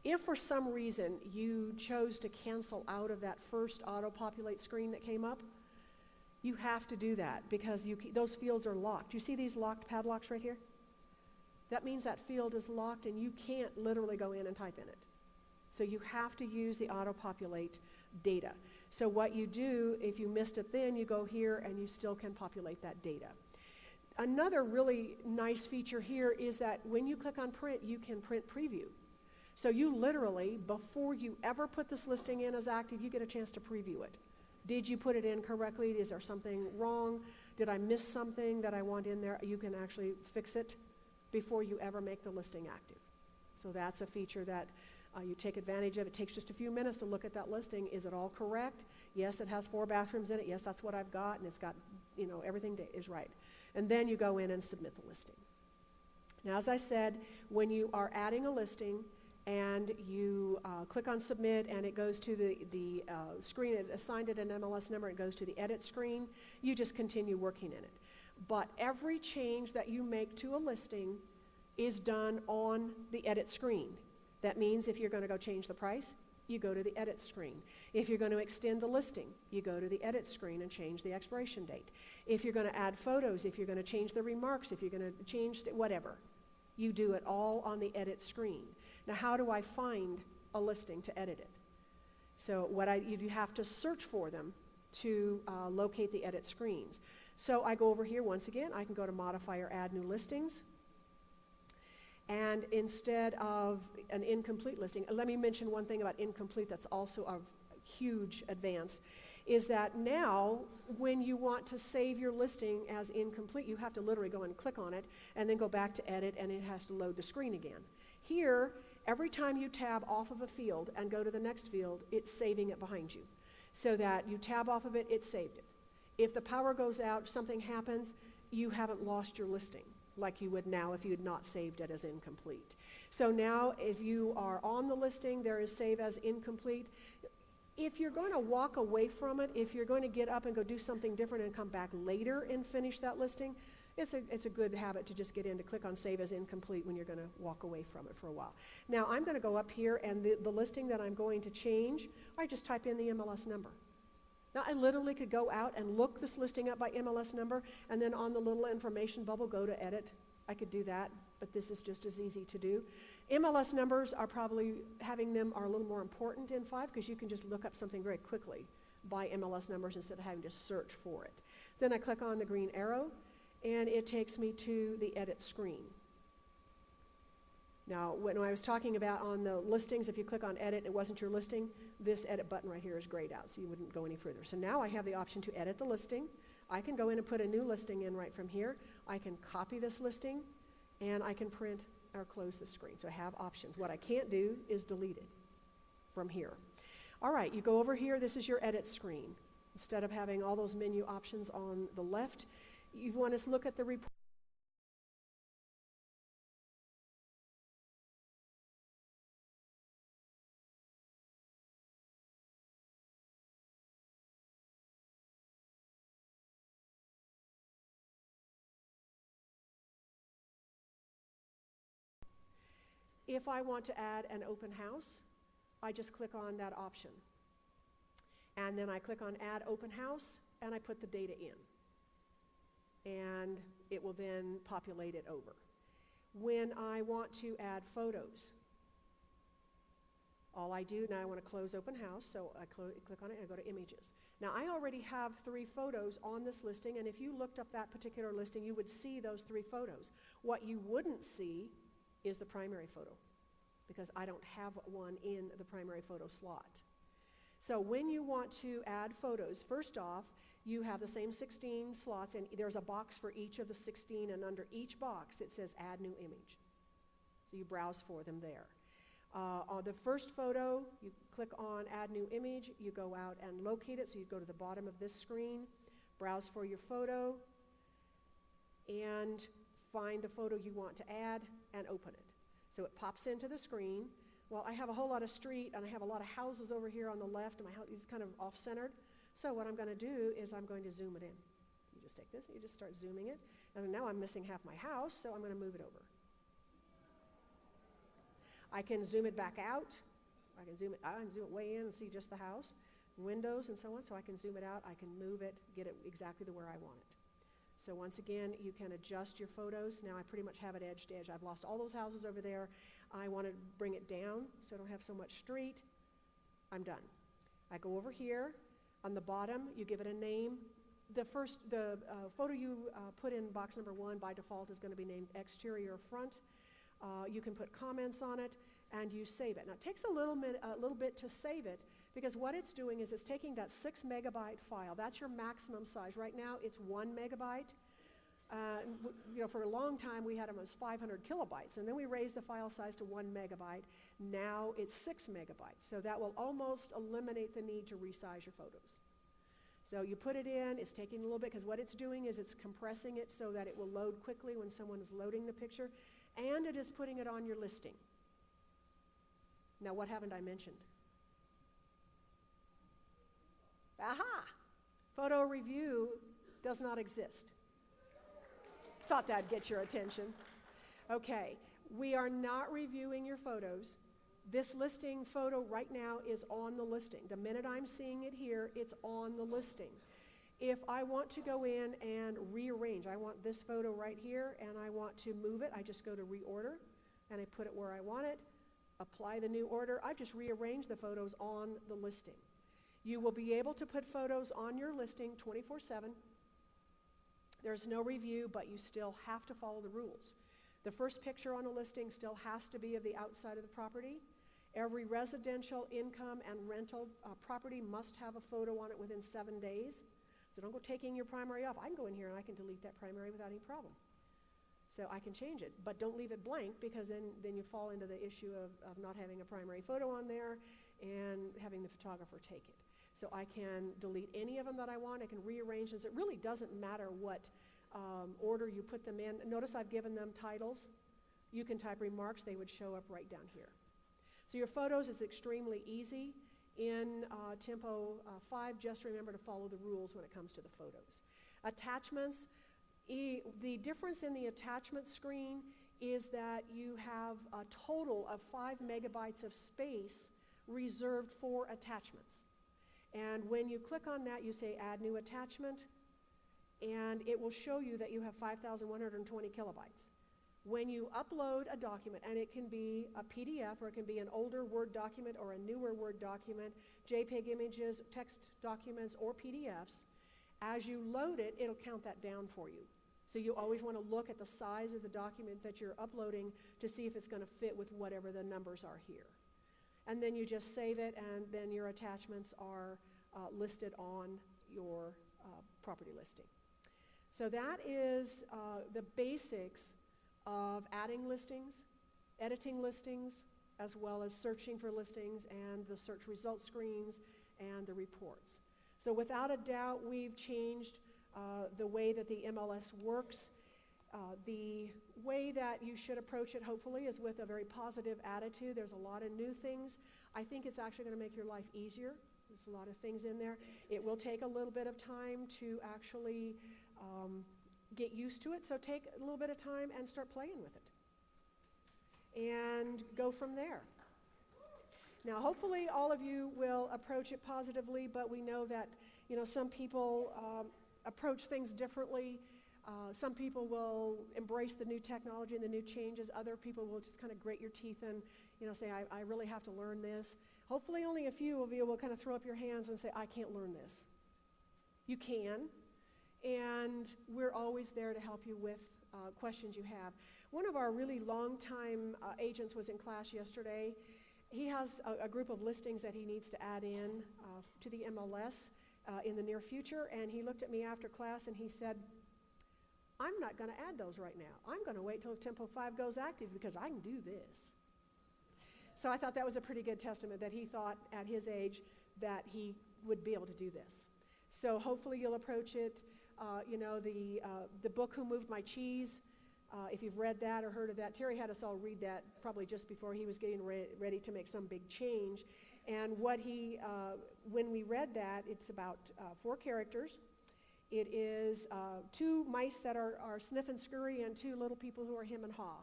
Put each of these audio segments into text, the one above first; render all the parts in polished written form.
If for some reason you chose to cancel out of that first auto-populate screen that came up, you have to do that because those fields are locked. You see these locked padlocks right here? That means that field is locked and you can't literally go in and type in it. So you have to use the auto-populate data. So what you do, if you missed it then, you go here and you still can populate that data. Another really nice feature here is that when you click on print, you can print preview. So you literally, before you ever put this listing in as active, you get a chance to preview it. Did you put it in correctly? Is there something wrong? Did I miss something that I want in there? You can actually fix it before you ever make the listing active. So that's a feature that you take advantage of. It takes just a few minutes to look at that listing. Is it all correct? Yes, it has 4 bathrooms in it. Yes, that's what I've got, and it's got, everything is right. And then you go in and submit the listing. Now, as I said, when you are adding a listing and you click on submit and it goes to the screen, it assigned it an MLS number, it goes to the edit screen, you just continue working in it. But every change that you make to a listing is done on the edit screen. That means if you're going to go change the price, you go to the edit screen. If you're going to extend the listing, you go to the edit screen and change the expiration date. If you're going to add photos, if you're going to change the remarks, if you're going to change whatever, you do it all on the edit screen. Now, how do I find a listing to edit it? So you have to search for them to locate the edit screens. So I go over here once again. I can go to modify or add new listings. And instead of an incomplete listing, let me mention one thing about incomplete that's also a huge advance, is that now when you want to save your listing as incomplete, you have to literally go and click on it and then go back to edit and it has to load the screen again. Here, every time you tab off of a field and go to the next field, it's saving it behind you. So that you tab off of it, it saved it. If the power goes out, something happens, you haven't lost your listing like you would now if you had not saved it as incomplete. So now if you are on the listing, there is save as incomplete. If you're going to walk away from it, if you're going to get up and go do something different and come back later and finish that listing, it's a good habit to just get in to click on save as incomplete when you're going to walk away from it for a while. Now I'm going to go up here and the listing that I'm going to change, I just type in the MLS number. Now I literally could go out and look this listing up by MLS number and then on the little information bubble go to edit. I could do that, but this is just as easy to do. MLS numbers are probably, having them are a little more important in 5 because you can just look up something very quickly by MLS numbers instead of having to search for it. Then I click on the green arrow and it takes me to the edit screen. Now, when I was talking about on the listings, if you click on edit, it wasn't your listing, this edit button right here is grayed out, so you wouldn't go any further. So now I have the option to edit the listing. I can go in and put a new listing in right from here. I can copy this listing, and I can print or close the screen. So I have options. What I can't do is delete it from here. All right, you go over here. This is your edit screen. Instead of having all those menu options on the left, you want to look at the report. If I want to add an open house, I just click on that option. And then I click on Add Open House, and I put the data in. And it will then populate it over. When I want to add photos, all I do, now I want to close Open House, so I click on it and I go to Images. Now I already have 3 photos on this listing, and if you looked up that particular listing, you would see those 3 photos. What you wouldn't see is the primary photo, because I don't have one in the primary photo slot. So when you want to add photos, first off, you have the same 16 slots, and there's a box for each of the 16, and under each box it says Add New Image. So you browse for them there. On the first photo, you click on Add New Image, you go out and locate it, so you go to the bottom of this screen, browse for your photo, and find the photo you want to add and open it. So it pops into the screen. Well, I have a whole lot of street and I have a lot of houses over here on the left, and my house is kind of off-centered. So what I'm going to do is I'm going to zoom it in. You just take this and you just start zooming it. And now I'm missing half my house, so I'm going to move it over. I can zoom it back out. I can zoom it out and zoom it way in and see just the house, windows and so on. So I can zoom it out. I can move it, get it exactly to where I want it. So once again, you can adjust your photos. Now I pretty much have it edge to edge. I've lost all those houses over there. I want to bring it down so I don't have so much street. I'm done. I go over here. On the bottom, you give it a name. The photo you put in box number 1 by default is going to be named exterior front. You can put comments on it, and you save it. Now it takes a little bit to save it, because what it's doing is it's taking that 6 megabyte file. That's your maximum size. Right now it's 1 megabyte. For a long time we had them as 500 kilobytes, and then we raised the file size to 1 megabyte. Now it's 6 megabytes. So that will almost eliminate the need to resize your photos. So you put it in, it's taking a little bit, because what it's doing is it's compressing it so that it will load quickly when someone is loading the picture, and it is putting it on your listing. Now what haven't I mentioned? Aha! Photo review does not exist. Thought that'd get your attention. Okay, we are not reviewing your photos. This listing photo right now is on the listing. The minute I'm seeing it here, it's on the listing. If I want to go in and rearrange, I want this photo right here and I want to move it, I just go to reorder and I put it where I want it, apply the new order. I've just rearranged the photos on the listing. You will be able to put photos on your listing 24/7. There's no review, but you still have to follow the rules. The first picture on a listing still has to be of the outside of the property. Every residential, income, and rental property must have a photo on it within 7 days. So don't go taking your primary off. I can go in here and I can delete that primary without any problem. So I can change it, but don't leave it blank, because then you fall into the issue of not having a primary photo on there and having the photographer take it. So I can delete any of them that I want. I can rearrange this. It really doesn't matter what order you put them in. Notice I've given them titles. You can type remarks. They would show up right down here. So your photos is extremely easy. In Tempo 5, just remember to follow the rules when it comes to the photos. Attachments, the difference in the attachment screen is that you have a total of 5 megabytes of space reserved for attachments. And when you click on that, you say add new attachment, and it will show you that you have 5,120 kilobytes. When you upload a document, and it can be a PDF or it can be an older Word document or a newer Word document, JPEG images, text documents, or PDFs, as you load it, it'll count that down for you. So you always want to look at the size of the document that you're uploading to see if it's going to fit with whatever the numbers are here. And then you just save it, and then your attachments are listed on your property listing. So that is the basics of adding listings, editing listings, as well as searching for listings and the search result screens and the reports. So without a doubt, we've changed the way that the MLS works. The way that you should approach it, hopefully, is with a very positive attitude. There's a lot of new things. I think it's actually going to make your life easier. There's a lot of things in there. It will take a little bit of time to actually get used to it, so take a little bit of time and start playing with it and go from there. Now, hopefully all of you will approach it positively, but we know that some people approach things differently. Some people will embrace the new technology and the new changes. Other people will just kind of grit your teeth and say, I really have to learn this. Hopefully only a few of you will kind of throw up your hands and say, I can't learn this. You can, and we're always there to help you with questions you have. One of our really long-time agents was in class yesterday. He has a group of listings that he needs to add in to the MLS in the near future, and he looked at me after class and he said, I'm not going to add those right now. I'm going to wait till Tempo 5 goes active because I can do this. So I thought that was a pretty good testament that he thought at his age that he would be able to do this. So hopefully you'll approach it. The book, Who Moved My Cheese, if you've read that or heard of that, Terry had us all read that probably just before he was getting ready to make some big change. And when we read that, it's about 4 characters. It is 2 mice that are sniff and scurry and 2 little people who are him and haw.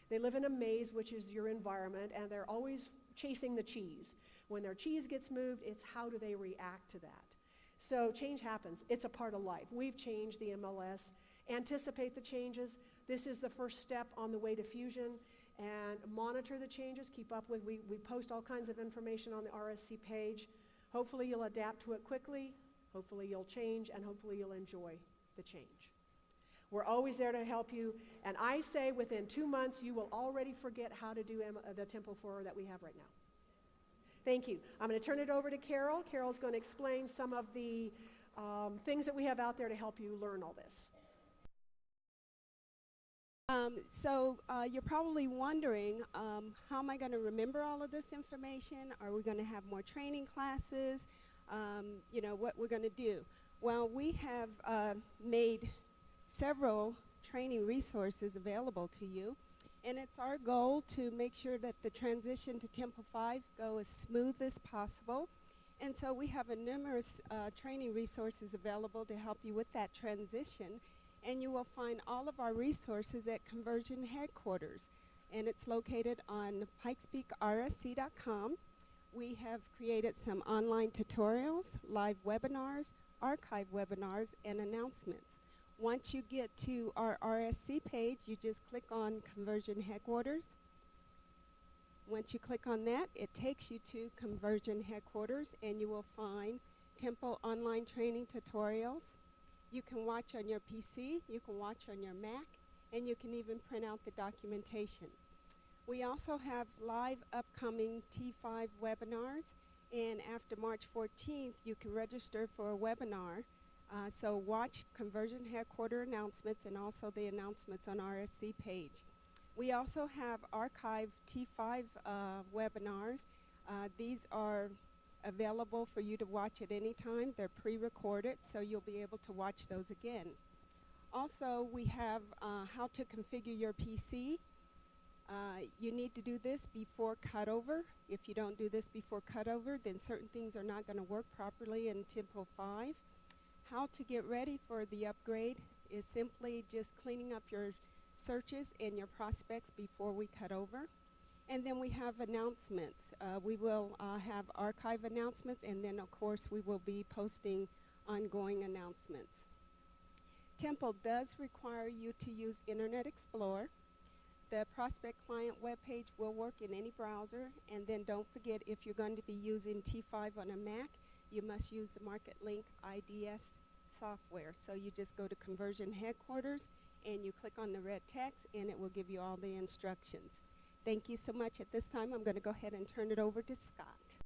They live in a maze, which is your environment, and they're always chasing the cheese. When their cheese gets moved, it's how do they react to that. So change happens. It's a part of life. We've changed the MLS. Anticipate the changes. This is the first step on the way to fusion. And monitor the changes. Keep up with, we post all kinds of information on the RSC page. Hopefully you'll adapt to it quickly. Hopefully you'll change, and hopefully you'll enjoy the change. We're always there to help you. And I say within 2 months, you will already forget how to do the Tempo 4 that we have right now. Thank you. I'm going to turn it over to Carol. Carol's going to explain some of the things that we have out there to help you learn all this. You're probably wondering, how am I going to remember all of this information? Are we going to have more training classes? What we're going to do. Well, we have made several training resources available to you, and it's our goal to make sure that the transition to Tempo 5 go as smooth as possible. And so we have numerous training resources available to help you with that transition. And you will find all of our resources at Conversion Headquarters. And it's located on pikespeakrsc.com. We have created some online tutorials, live webinars, archive webinars, and announcements. Once you get to our RSC page, you just click on Conversion Headquarters. Once you click on that, it takes you to Conversion Headquarters, and you will find Tempo online training tutorials. You can watch on your PC, you can watch on your Mac, and you can even print out the documentation. We also have live upcoming T5 webinars, and after March 14th, you can register for a webinar. So watch Conversion Headquarter announcements and also the announcements on RSC page. We also have archived T5 webinars. These are available for you to watch at any time. They're pre-recorded, so you'll be able to watch those again. Also, we have how to configure your PC. You need to do this before cutover. If you don't do this before cutover, then certain things are not going to work properly in Tempo 5. How to get ready for the upgrade is simply just cleaning up your searches and your prospects before we cut over. And then we have announcements. We will have archive announcements, and then of course we will be posting ongoing announcements. Tempo does require you to use Internet Explorer. The prospect client webpage will work in any browser, and then don't forget, if you're going to be using T5 on a Mac, you must use the MarketLink IDS software. So you just go to Conversion Headquarters and you click on the red text, and it will give you all the instructions. Thank you so much. At this time, I'm going to go ahead and turn it over to Scott.